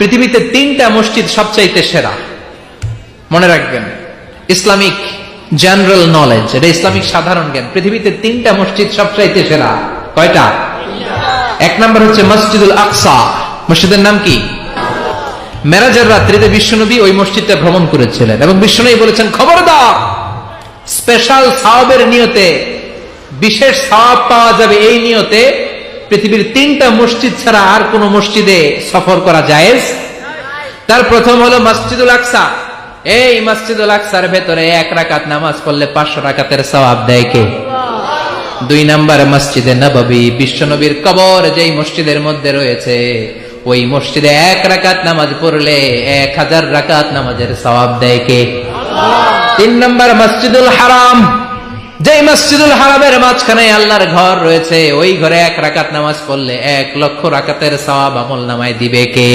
পৃথিবীতে 3টা মসজিদ সবচাইতে সেরা। মনে রাখবেন, ইসলামিক জেনারেল নলেজ, এটা ইসলামিক সাধারণ জ্ঞান। পৃথিবীতে 3টা মসজিদ সবচাইতে সেরা। কয়টা? 1 নম্বর হচ্ছে মসজিদুল আকসা। মসজিদের নাম কি? মেরাজের রাত্রিতে বিশ্বনবী ওই মসজিদটা ভ্রমণ করেছিলেন এবং বিশ্বনবী বলেছেন, খবরদার, স্পেশাল সওয়াবের নিয়তে, বিশেষ সওয়াব পাওয়া যাবে এই নিয়তে পৃথিবীর 3টা মসজিদ ছাড়া আর কোন মসজিদে সফর করা জায়েজ। তার প্রথম হলো মসজিদুল আকসা। এই মসজিদুল আকসার ভেতরে 1 রাকাত নামাজ পড়লে 500 রাকাতের সওয়াব দেয় কে? 2 নম্বর মসজিদে নববী, বিশ্বনবীর কবর যেই মসজিদের মধ্যে রয়েছে, ওই মসজিদে 1 রাকাত নামাজ পড়লে 1000 রাকাত নামাজের সওয়াব দেয় কে? 3 নম্বর মসজিদুল হারাম, যেই মসজিদুল হারামের মাঝখানে আল্লাহর ঘর রয়েছে, ওই ঘরে 1 রাকাত নামাজ পড়লে 1 লক্ষ রাকাতের সওয়াব আমল নামায় দিবে কে?